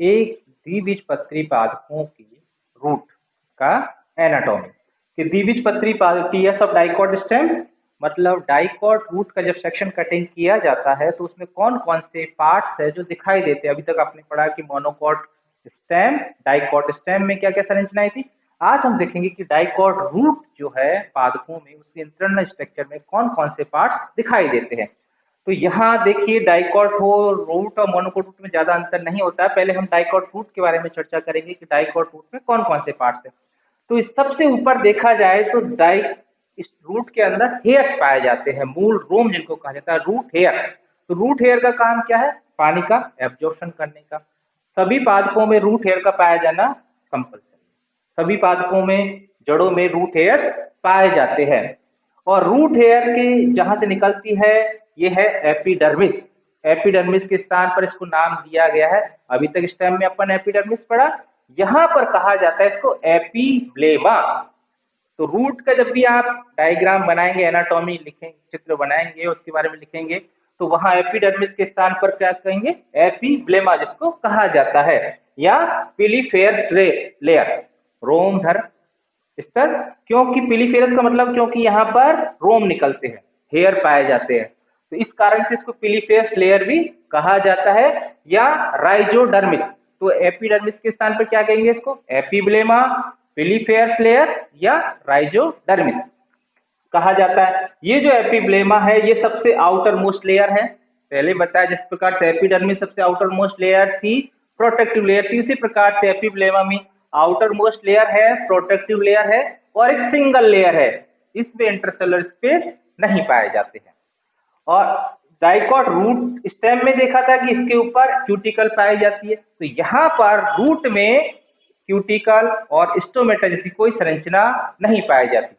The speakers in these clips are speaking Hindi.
एक द्विबीजपत्री पादपों की रूट का एनाटॉमी कि द्विबीजपत्री पादप की यह सब डाइकॉट स्टेम मतलब डाइकॉट रूट का जब सेक्शन कटिंग किया जाता है तो उसमें कौन कौन से पार्ट्स है जो दिखाई देते हैं। अभी तक आपने पढ़ा कि मोनोकॉट स्टेम, डाइकॉट स्टेम में क्या क्या संरचनाएं थी। आज हम देखेंगे कि डाइकॉट रूट जो है पादपों में उसके इंटरनल स्ट्रक्चर में कौन कौन से पार्ट्स दिखाई देते हैं। तो यहाँ देखिए डाइकॉट हो रूट और मोनोकॉट रूट में ज्यादा अंतर नहीं होता है। पहले हम डाइकॉट रूट के बारे में चर्चा करेंगे कि डाइकॉट रूट में कौन कौन से पार्ट्स हैं। तो इस सबसे ऊपर देखा जाए तो इस रूट के अंदर हेयर्स पाए जाते हैं, मूल रोम जिनको कहा जाता है रूट हेयर। तो रूट हेयर का काम क्या है? पानी का एब्जॉर्प्शन करने का। सभी पादपों में रूट हेयर का पाया जाना कंपलसरी। सभी पादपों में जड़ों में रूट हेयर्स पाए जाते हैं और रूट हेयर की जहां से निकलती है ये है एपिडर्मिस। एपिडर्मिस के स्थान पर इसको नाम दिया गया है। अभी तक स्टेम में अपन एपिडर्मिस पढ़ा, यहां पर कहा जाता है इसको एपिब्लेमा। तो रूट का जब भी आप डायग्राम बनाएंगे, एनाटॉमी लिखेंगे, चित्र बनाएंगे, उसके बारे में लिखेंगे तो वहां एपिडर्मिस के स्थान पर क्या कहेंगे? एपिब्लेमा जिसको कहा जाता है, या पिलीफेरस लेयर, रोमधर स्तर। क्योंकि पिलीफेरस का मतलब क्योंकि यहाँ पर रोम निकलते हैं, हेयर पाए जाते हैं, तो इस कारण से इसको पिलीफेरस लेयर भी कहा जाता है, या राइजोडर्मिस। तो एपिडर्मिस के स्थान पर क्या कहेंगे इसको? एपिब्लेमा, पिलीफेरस लेयर या राइजोडर्मिस कहा जाता है। ये जो एपिब्लेमा है ये सबसे आउटर मोस्ट लेयर है। पहले बताया जिस प्रकार से एपिडर्मिस सबसे आउटर मोस्ट लेयर थी, प्रोटेक्टिव लेयर थी, उसी प्रकार से एपिब्लेमा में आउटर मोस्ट लेयर है, प्रोटेक्टिव लेयर है और एक सिंगल लेयर है। इसमें इंटरसेलुलर स्पेस नहीं पाए जाते हैं। और डाइकॉट रूट स्टेम में देखा था कि इसके ऊपर क्यूटिकल पाई जाती है, तो यहाँ पर रूट में क्यूटिकल और स्टोमेटा जैसी कोई संरचना नहीं पाई जाती।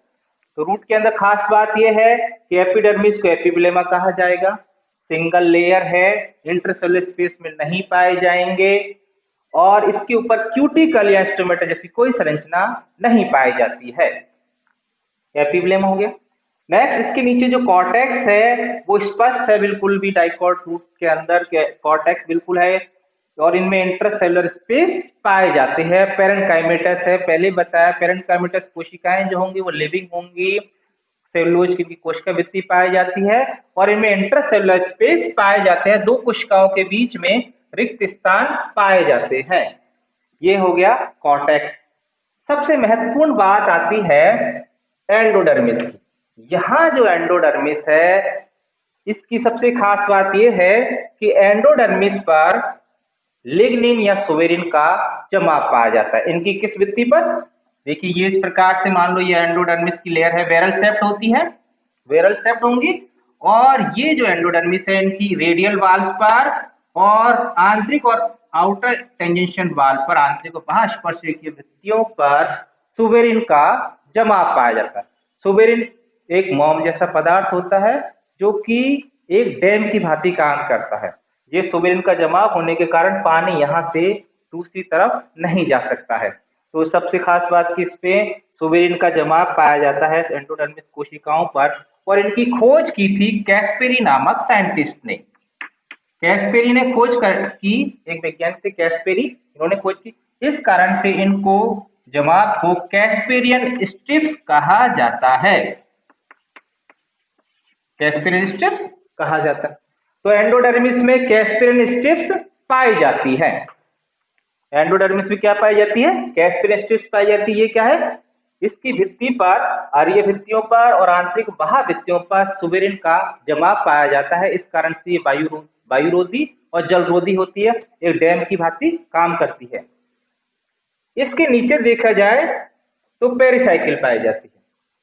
तो रूट के अंदर खास बात यह है कि एपिडर्मिस को एपिब्लेमा कहा जाएगा, सिंगल लेयर है, इंटरसेलुलर स्पेस में नहीं पाए जाएंगे और इसके ऊपर क्यूटिकल या स्टोमेटा जैसी कोई संरचना नहीं पाई जाती है। एपिब्लेमा हो गया। नेक्स्ट इसके नीचे जो कॉर्टेक्स है वो स्पष्ट है, बिल्कुल भी डाइकॉट रूट के अंदर कॉर्टेक्स बिल्कुल है और इनमें इंटरसेलुलर स्पेस पाए जाते हैं। पेरेन्काइमेटस है, पहले बताया पेरेन्काइमेटस कोशिकाएं जो होंगी वो लिविंग होंगी, सेलुलोज की कोशिका वृत्ति पाई जाती है और इनमें इंटरसेलुलर स्पेस पाए जाते हैं, दो कोशिकाओं के बीच में रिक्त स्थान पाए जाते हैं। ये हो गया कॉर्टेक्स। सबसे महत्वपूर्ण बात आती है एंडोडर्मिस की। यहाँ जो एंडोडर्मिस है इसकी सबसे खास बात यह है कि एंडोडर्मिस पर लिग्निन या सुवेरिन का जमाव पाया जाता है। इनकी किस वृत्ति पर? देखिए ये इस प्रकार से मान लो ये एंडोडर्मिस की लेयर है, वेरल सेप्ट होती है, वेरल सेप्ट होंगी और ये जो एंडोडर्मिस है इनकी रेडियल वाल्स पर और आंतरिक और आउटर टेंजेंशियल वाल पर, आंतरिक और बाह्य स्पर्शरेखीय वृत्तियों पर सुवेरिन का जमाव पाया जाता है। सुवेरिन एक मोम जैसा पदार्थ होता है जो कि एक डैम की भांति काम करता है। ये सुवेरिन का जमाव होने के कारण पानी यहाँ से दूसरी तरफ नहीं जा सकता है। तो सबसे खास बात कि इस पे सुवेरिन का जमाव पाया जाता है एंडोडर्मिस कोशिकाओं पर और इनकी खोज की थी कैस्पेरी नामक साइंटिस्ट ने। कैस्पेरी ने खोज की, एक वैज्ञानिक थे कैस्पेरी, इन्होंने खोज की, इस कारण से इनको जमाव को कैस्पेरियन स्ट्रिप्स कहा जाता है। कैस्पेरियन स्ट्रिप्स कहा जाता है। तो एंडोडर्मिस में कैस्पेरियन स्ट्रिप्स पाई जाती है। एंडोडर्मिस में क्या पाई जाती है? कैस्पेरियन स्ट्रिप्स पाई जाती है। ये क्या है? इसकी भित्ति पर, अरीय भित्तियों पर और आंतरिक बाह्य भित्तियों पर सुवेरिन का जमाव पाया जाता है। इस कारण से ये वायुरोधी और जलरोधी होती है, एक डैम की भांति काम करती है। इसके नीचे देखा जाए तो पेरिसाइकिल पाई जाती है।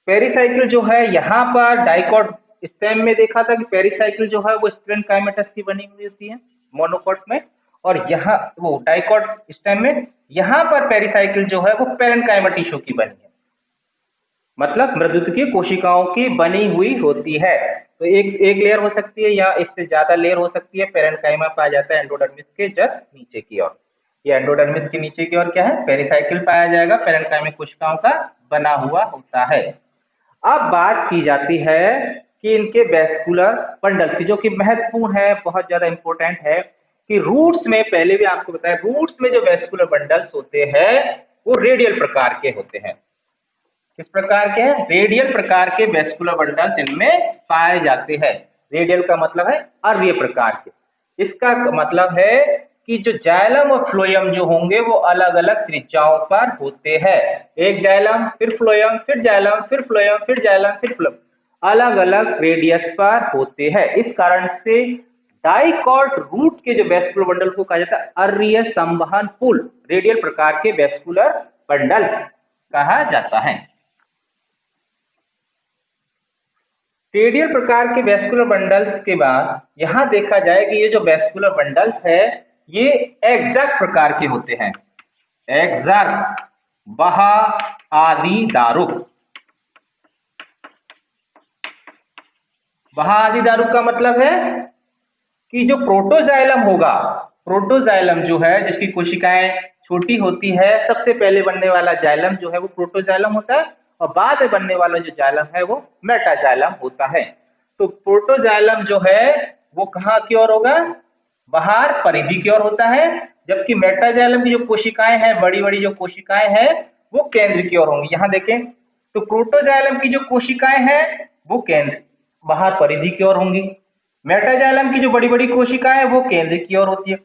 पेरिसाइकिल जो है यहाँ पर डाइकॉट स्टेम में देखा था कि पेरिसाइकिल जो है वो स्टेरेनकाइमेटस की बनी हुई होती है मोनोकॉट में, और यहाँ वो डाइकॉट स्टेम में यहाँ पर पेरिसाइकिल जो है वो पेरेन्काइमा टिश्यू की बनी है, मतलब मृदुतकीय कोशिकाओं की बनी हुई होती है। तो एक लेयर हो सकती है या इससे ज्यादा लेयर हो सकती है। पेरेन्काइमा पाया जाता है एंडोडर्मिस के जस्ट नीचे की ओर। ये एंडोडर्मिस के नीचे की ओर क्या है? पेरिसाइकिल पाया जाएगा, पेरेन्काइमिक कोशिकाओं का बना हुआ होता है। अब बात की जाती है कि इनके वेस्कुलर बंडल की, जो कि महत्वपूर्ण है, बहुत ज्यादा इंपॉर्टेंट है कि रूट्स में, पहले भी आपको बताया, रूट्स में जो वेस्कुलर बंडल्स होते हैं वो रेडियल प्रकार के होते हैं। किस प्रकार के हैं? रेडियल प्रकार के वेस्कुलर बंडल्स इनमें पाए जाते हैं। रेडियल का मतलब है अर्रीय प्रकार के। इसका मतलब है कि जो जाइलम और फ्लोएम जो होंगे वो अलग अलग त्रिज्याओं पर होते हैं। एक जाइलम, फिर फ्लोएम, फिर जाइलम, फिर फ्लोएम, फिर जाइलम, फिर फ्लोएम, अलग अलग रेडियस पर होते हैं। इस कारण से डाइकॉट रूट के जो वेस्कुलर बंडल को कहा जाता है अर्रीय संवहन पुल, रेडियल प्रकार के वेस्कुलर बंडल्स कहा जाता है। रेडियल प्रकार के वेस्कुलर बंडल्स के बाद यहां देखा जाए कि ये जो वेस्कुलर बंडल्स है ये एग्जैक्ट प्रकार के होते हैं। एग्जैक्ट, बहा आदि दारुक। बहा आदि दारुक का मतलब है कि जो प्रोटोजाइलम होगा, प्रोटोजाइलम जो है जिसकी कोशिकाएं छोटी होती है, सबसे पहले बनने वाला जाइलम जो है वो प्रोटोजाइलम होता है और बाद में बनने वाला जो जाइलम है वो मेटाजाइलम होता है। तो प्रोटोजाइलम जो है वो कहाँ की ओर होगा? बाहर परिधि की ओर होता है, जबकि मेटाजाइलम की जो कोशिकाएं हैं, बड़ी बड़ी जो कोशिकाएं हैं वो केंद्र की ओर होंगी। यहाँ देखें तो प्रोटोजाइलम की जो कोशिकाएं हैं वो केंद्र, बाहर परिधि की ओर होंगी। मेटाजाइलम की जो बड़ी बड़ी कोशिकाएं वो केंद्र की ओर होती है।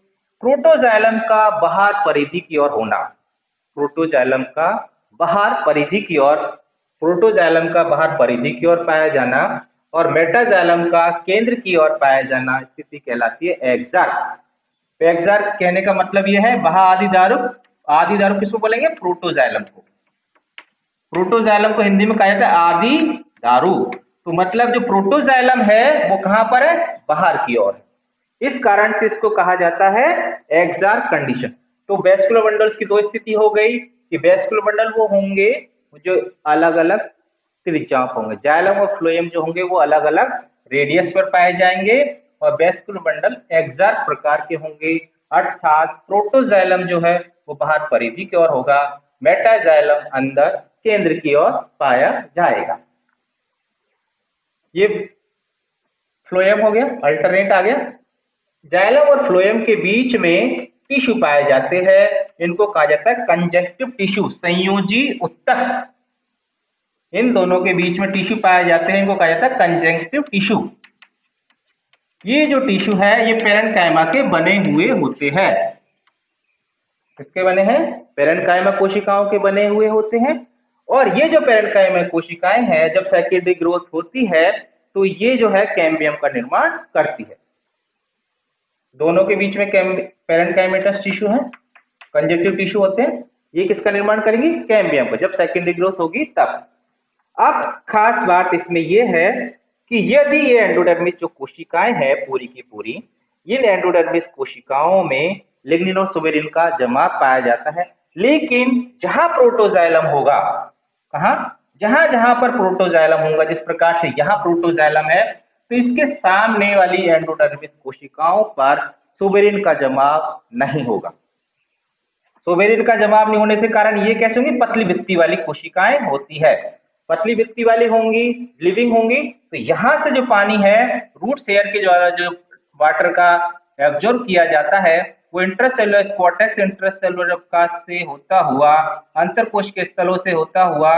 प्रोटोजाइलम का बाहर परिधि की ओर होना, प्रोटोजाइलम का बाहर परिधि की ओर, प्रोटोजाइलम का बाहर परिधि की ओर पाया जाना और मेटाजाइलम का केंद्र की ओर पाया जाना स्थिति कहलाती है एक्सार्क। एक्सार्क कहने का मतलब यह है बहा आदि दारुक। आदि दारुक किसको बोलेंगे? प्रोटोजाइलम को। प्रोटोजाइलम को हिंदी में कहा जाता है आदि दारू। तो मतलब जो प्रोटोजाइलम है वो कहां पर है? बाहर की ओर है। इस कारण से इसको कहा जाता है एक्सार्क कंडीशन। तो वेस्कुलर बंडल्स की दो स्थिति हो गई कि वेस्कुलर बंडल वो होंगे जो अलग अलग त्रिज्याओं पर होंगे, जाइलम और फ्लोएम जो होंगे वो अलग अलग रेडियस पर पाए जाएंगे और वेस्कुलर बंडल एक्सार्क प्रकार के होंगे। अर्थात प्रोटोजाइलम जो है वो बाहर परिधि की ओर होगा, मेटाजाइलम अंदर केंद्र की ओर पाया जाएगा। ये फ्लोएम हो गया, अल्टरनेट आ गया। जाइलम और फ्लोएम के बीच में टिश्यू पाए जाते हैं, इनको कहा जाता है कंजक्टिव टिश्यू, संयोजी उत्तक। इन दोनों के बीच में टिश्यू पाए जाते हैं, इनको कहा जाता है कंजक्टिव टिश्यू। ये जो टिश्यू है ये पेरेन्काइमा के बने हुए होते हैं। किसके बने हैं? पेरेन्काइमा कोशिकाओं के बने हुए होते हैं। और ये जो पेरेन्काइमा कोशिकाएं हैं जब सेकेंडरी ग्रोथ होती है तो ये जो है कैम्बियम का निर्माण करती है। दोनों के बीच में पेरेन्काइमेटस टिश्यू है, कंजक्टिव टिश्यू होते हैं। ये किसका निर्माण करेंगी? कैम्बियम का, जब सेकेंडरी ग्रोथ होगी तब। अब खास बात इसमें यह है कि यदि ये एंडोडर्मिस जो कोशिकाएं हैं पूरी की पूरी, इन एंडोडर्मिस कोशिकाओं में लिग्निन और सुबेरिन का जमाव पाया जाता है, लेकिन जहां प्रोटोजाइलम होगा, कहां? जहां जहां पर प्रोटोजाइलम होगा, जिस प्रकार से यहां प्रोटोजाइलम है तो इसके सामने वाली एंडोडर्मिस कोशिकाओं पर सुबेरिन का जमाव नहीं होगा। सुबेरिन का जवाब नहीं होने से कारण ये कैसे होंगी? पतली भित्ति वाली कोशिकाएं होती है, पतली भित्ति वाली होंगी, लिविंग होंगी। तो यहां से जो पानी है रूट हेयर के द्वारा जो वाटर का एब्जॉर्ब किया जाता है वो इंट्रासेलुलर कॉर्टेक्स, इंट्रासेलुलर अवकाश से होता हुआ, अंतरकोश के स्थलों से होता हुआ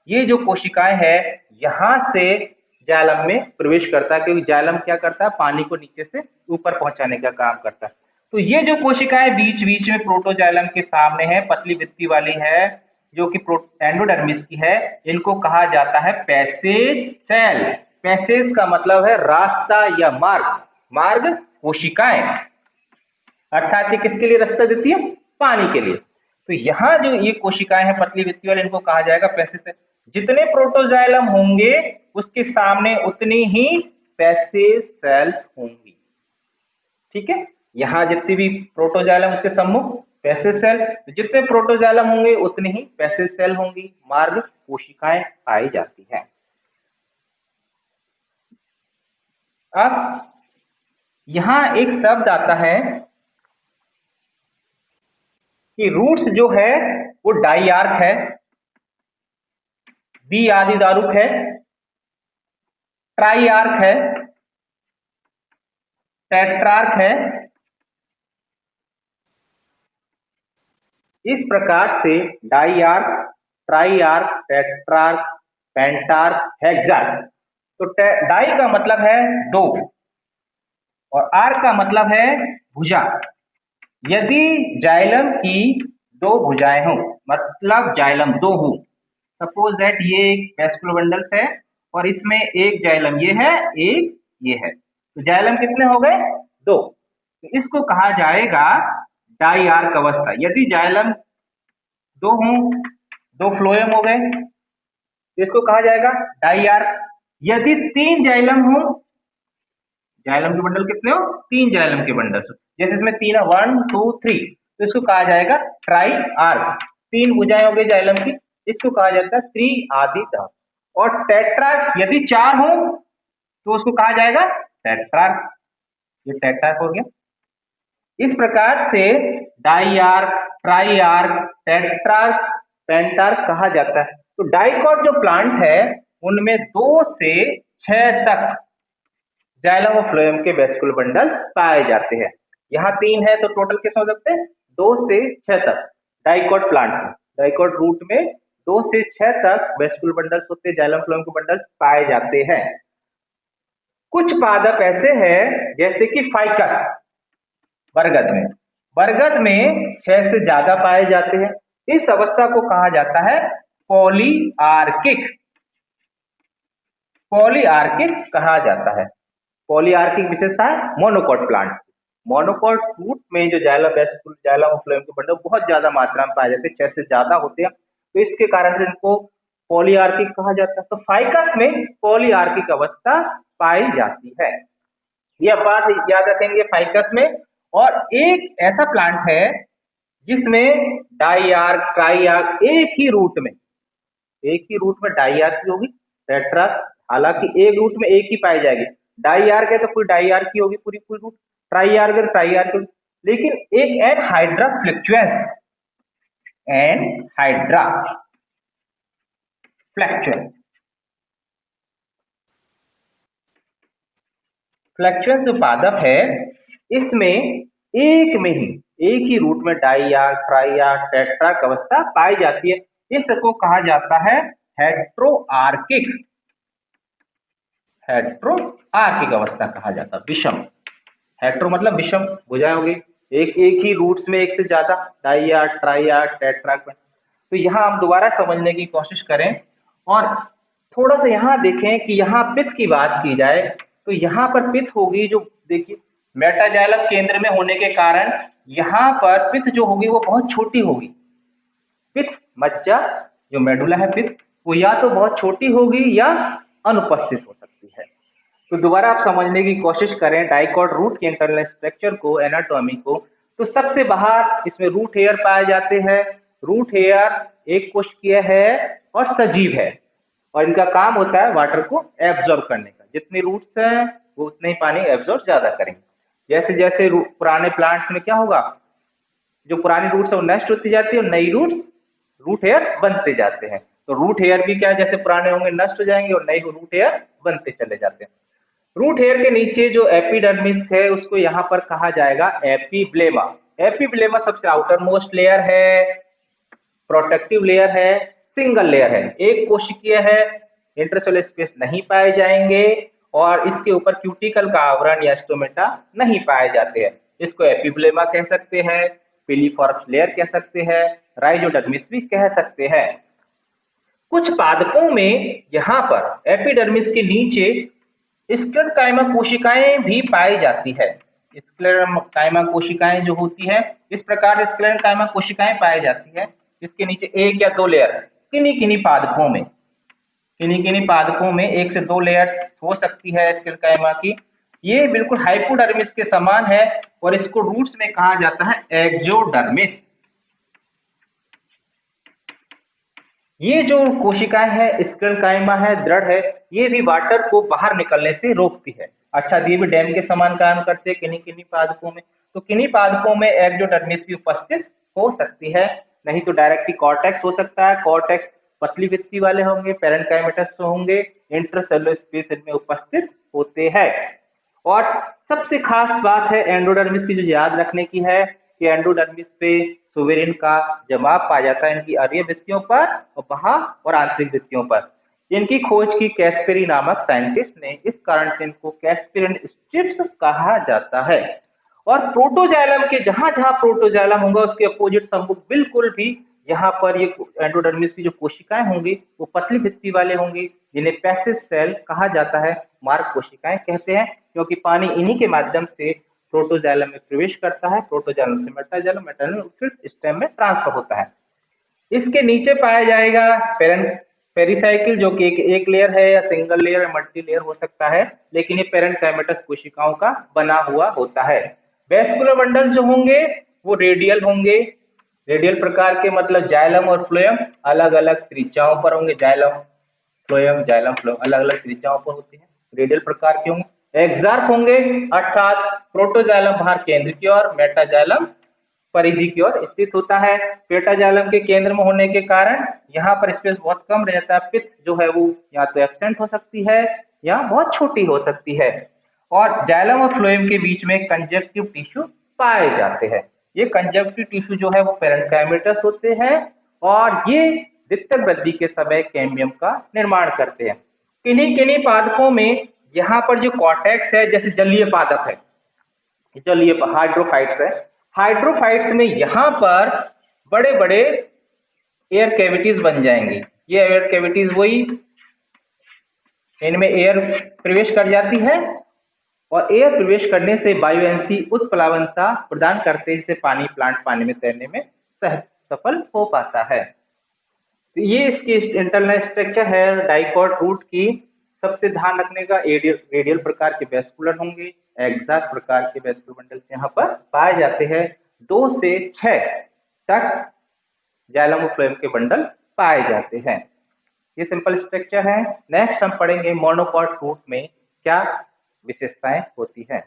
ये जो कोशिकाएं है यहां से जाइलम में प्रवेश करता है, क्योंकि जाइलम क्या करता है? पानी को नीचे से ऊपर पहुंचाने का काम करता है। तो ये जो कोशिकाएं बीच बीच में प्रोटोजाइलम के सामने है, पतली भित्ति वाली है, जो कि एंडोडर्मिस की है, इनको कहा जाता है पैसेज सेल। पैसेज का मतलब है रास्ता या मार्ग, मार्ग कोशिकाएं, अर्थात ये किसके लिए रास्ता देती है? पानी के लिए। तो यहाँ जो ये कोशिकाएं हैं पतली भित्ति वाली, इनको कहा जाएगा पैसेज सेल। जितने प्रोटोजाइलम होंगे उसके सामने उतनी ही पैसेज सेल्स होंगी। ठीक है, यहां जितनी भी प्रोटोजाइलम उसके सम्मुख पैसेज सेल, जितने प्रोटोजाइलम होंगे उतनी ही पैसेज सेल होंगी, मार्ग कोशिकाएं पाई जाती हैं। अब यहां एक शब्द आता है कि रूट्स जो है वो डाइआर्क है, बी आदि दारुक है, ट्राइआर्क है, टेट्रार्क है इस प्रकार से डाईआर्क, ट्राईआर्क, टेट्रार्क, पेंटार्क, हेक्सार्क। तो डाई का मतलब है दो और आर्क का मतलब है भुजा। यदि जाइलम की दो भुजाएं हों, मतलब जाइलम दो हो, सपोज दैट ये एक वेस्कुलर बंडल्स है और इसमें एक जाइलम ये है, एक ये है, तो जाइलम कितने हो गए? दो। तो इसको कहा जाएगा डाईआर्क अवस्था। यदि जाइलम दो हों, दो फ्लोएम हो गए, तो इसको कहा जाएगा डाईआर्क। यदि तीन जाइलम हो, जाइलम के बंडल कितने हो? तीन जाइलम के बंडल, जैसे इसमें तीन है, 1 2 3, तो इसको कहा जाएगा ट्राई आर्क। तीन भुजाएं हो गई जाइलम की, इसको कहा जाता है त्रि आदिता। और टेट्रार्क यदि चार हो तो उसको कहा जाएगा टेट्रार्क। ये टेट्रार्क हो गया। इस प्रकार से डाईआर्क, ट्राईआर्क, टेट्रार्क, पेंटार्क कहा जाता है। तो डाइकॉट जो प्लांट है उनमें 2 से 6 तक जाइलम और फ्लोएम के वेस्कुलर बंडल्स पाए जाते हैं। यहाँ 3 है तो टोटल कितने हो सकते हैं? 2 से 6 तक डाइकॉट प्लांट में, डाइकॉट रूट में 2 से 6 तक वेस्कुलर बंडल्स होते हैं, जाइलम फ्लोएम के बंडल्स पाए जाते हैं। कुछ पादप ऐसे हैं जैसे कि फाइकस, बरगद में 6 से ज्यादा पाए जाते हैं। इस अवस्था को कहा जाता है पॉलीआर्किक, पॉलीआर्किक कहा जाता है। पॉलीआर्किक विशेषता है मोनोकॉट प्लांट। मोनोकॉट रूट में जो जाइलम वेस्कुलर, जाइलम और फ्लोएम के बंडल बहुत ज्यादा मात्रा में पाए जाते हैं, 6 से ज्यादा होते हैं, तो इसके कारण से इनको पॉलीआर्किक कहा जाता है। तो फाइकस में पॉलीआर्किक अवस्था पाई जाती है, यह बात याद रखेंगे फाइकस में। और एक ऐसा प्लांट है जिसमें डाईआर्क, ट्राईआर्क एक ही रूट में डाईआर्क की होगी, टेट्रार्क हालांकि एक रूट में एक ही पाई जाएगी। डाईआर्क है तो पूरी डाईआर्क की होगी, पूरी पूरी रूट। ट्राईआर्क है तो ट्राईआर्क होगी। लेकिन एक एनहाइड्रा फ्लक्चुएंस, एनहाइड्रा फ्लक्चुएंस, फ्लक्चुएंस जो पादप है इसमें एक ही रूट में डाईआर्क, ट्राईआर्क, टेट्रार्क अवस्था पाई जाती है। इसको कहा जाता है हेट्रोआर्किक, हेट्रोआर्किक अवस्था कहा जाता है, विषम। हेट्रो मतलब विषम, भुजाएं होगी, एक ही रूट्स में एक से ज्यादा, डाईआर्क, ट्राईआर्क, टेट्रार्क। तो यहाँ हम दोबारा समझने की कोशिश करें और थोड़ा सा यहाँ देखें कि यहाँ पित्त की बात की जाए तो यहाँ पर पित्त होगी, जो देखिए मेटाजाइलम केंद्र में होने के कारण यहाँ पर पित्त जो होगी वो बहुत छोटी होगी। पित्त मज्जा जो मेडुला है पित्त, वो या तो बहुत छोटी होगी या अनुपस्थित हो सकती है। तो दोबारा आप समझने की कोशिश करें डाइकॉट रूट के इंटरनल स्ट्रक्चर को, एनाटॉमी को। तो सबसे बाहर इसमें रूट हेयर पाए जाते हैं। रूट हेयर एक कोशिकीय है और सजीव है और इनका काम होता है वाटर को एब्जॉर्ब करने का। जितने रूट्स हैं वो उतने ही पानी एब्जॉर्ब ज्यादा करेंगे। जैसे जैसे पुराने प्लांट्स में क्या होगा, जो पुरानी रूट्स है वो नष्ट होती जाती है और नई रूट्स, रूट हेयर बनते जाते हैं। तो रूट हेयर भी क्या, जैसे पुराने होंगे नष्ट हो जाएंगे और नए रूट हेयर बनते चले जाते हैं। रूट हेयर के नीचे जो एपिडर्मिस है उसको यहाँ पर कहा जाएगा एपिब्लेमा। एपिब्लेमा सबसे आउटर मोस्ट लेयर है, प्रोटेक्टिव लेयर है, सिंगल लेयर है, एक कोशिकीय है, इंटरसेलुलर स्पेस नहीं पाए जाएंगे और इसके ऊपर क्यूटिकल का आवरण या स्टोमेटा नहीं पाए जाते हैं। इसको एपिब्लेमा कह सकते हैं, पिलीफॉर्म लेयर कह सकते हैं, राइजोडर्मिस भी कह सकते हैं। कुछ पादपों में यहाँ पर एपिडर्मिस के नीचे स्क्लेरोकाइमा कोशिकाएं भी पाई जाती है। स्क्लेरोकाइमा कोशिकाएं जो होती है, इस प्रकार स्क्लेरोकाइमा कोशिकाएं पाई जाती है। इसके नीचे एक या दो लेयर, किन्हीं पादपों में, किन्हीं पादपों में एक से दो लेयर्स हो सकती है स्क्लेरोकाइमा की। ये बिल्कुल हाइपोडर्मिस के समान है और इसको रूट्स में कहा जाता है एक्सोडर्मिस। ये जो कोशिकाएं है, स्क्लेरोकाइमा है, दृढ़ है, ये भी वाटर को बाहर निकलने से रोकती है। अच्छा, ये भी डैम के समान काम करते हैं किन्हीं पादपों में। तो किन्हीं पादपों में एक्सोडर्मिस भी उपस्थित हो सकती है, नहीं तो डायरेक्टली कॉर्टेक्स हो सकता है। कॉर्टेक्स पतली भित्ति वाले होंगे, पैरेन्काइमेटस होंगे, इंटरसेलुलर स्पेस इनमें उपस्थित होते हैं। और सबसे खास बात है एंडोडर्मिस की जो याद रखने की है कि एंडोडर्मिस पे सुवेरिन का जवाब पाया जाता है इनकी अरीय भित्तियों पर और बाह्य और आंतरिक भित्तियों पर। इनकी खोज की कैस्पेरी नामक साइंटिस्ट ने, इस कारण से इनको कैस्पेरियन स्ट्रिप्स कहा जाता है। और प्रोटोजाइलम के जहां जहां प्रोटोजाइलम होगा उसके अपोजिट सम्मुख बिल्कुल भी यहाँ पर ये एंडोडर्मिस की जो कोशिकाएं होंगी वो पतली भित्ति वाले होंगी, जिन्हें पैसिव सेल कहा जाता है, मार्ग कोशिकाएं कहते हैं, क्योंकि पानी इन्हीं के माध्यम से प्रोटोजाइलम में प्रवेश करता है, प्रोटोजाइलम से मेटाजाइलम, मेटाजाइलम फिर स्टेम में ट्रांसफर होता है। इसके नीचे पाया जाएगा पेरिसाइकिल, जो कि एक लेयर है या सिंगल लेयर या मल्टी लेयर हो सकता है, लेकिन ये पेरेंकाइमेटस कोशिकाओं का बना हुआ होता है। वेस्कुलर बंडल जो होंगे वो रेडियल होंगे। रेडियल प्रकार के मतलब जाइलम और फ्लोएम अलग अलग त्रिज्याओं पर होंगे। जाइलम फ्लोएम अलग अलग त्रिज्याओं पर होते हैं, रेडियल प्रकार के होंगे। एक्सार्क होंगे अर्थात प्रोटोजाइलम बाहर केंद्र की ओर, मेटाजाइलम परिधि की ओर स्थित होता है। पेटाजाइलम के केंद्र में होने के कारण यहाँ पर स्पेस बहुत कम रहता है। पित्त जो है वो या तो एब्सेंट हो सकती है या बहुत छोटी हो सकती है। और जाइलम और फ्लोएम के बीच में कंजक्टिव टिश्यू पाए जाते हैं। ये कंजक्टिव टिश्यू जो है वो पेरेंकाइमेटस होते हैं और ये द्वितीयक वृद्धि के समय कैम्बियम का निर्माण करते हैं। किन्हीं किन्हीं पादपों में यहाँ पर जो कॉर्टेक्स है, जैसे जलीय पादप है, जलीय हाइड्रोफाइट्स है, हाइड्रोफाइट्स में यहाँ पर बड़े बड़े एयर कैविटीज बन जाएंगी। ये एयर कैविटीज वही, इनमें एयर प्रवेश कर जाती है और एयर प्रवेश करने से बायोएंसी उत्प्लावनता प्रदान करते हैं, जिससे प्लांट पानी में तैरने में सफल हो पाता है। तो ये इसकी इंटरनल स्ट्रक्चर है डाइकॉट रूट की। सबसे ध्यान रखने का, रेडियल प्रकार के वेस्कुलर होंगे, एक्सार्क प्रकार के वेस्कुलर बंडल्स यहाँ पर पाए जाते हैं। 2 से 6 तक जाइलम और फ्लोएम के बंडल पाए जाते हैं। ये सिंपल स्ट्रक्चर है। नेक्स्ट हम पढ़ेंगे मोनोकॉट रूट में क्या विशेषताएं होती हैं।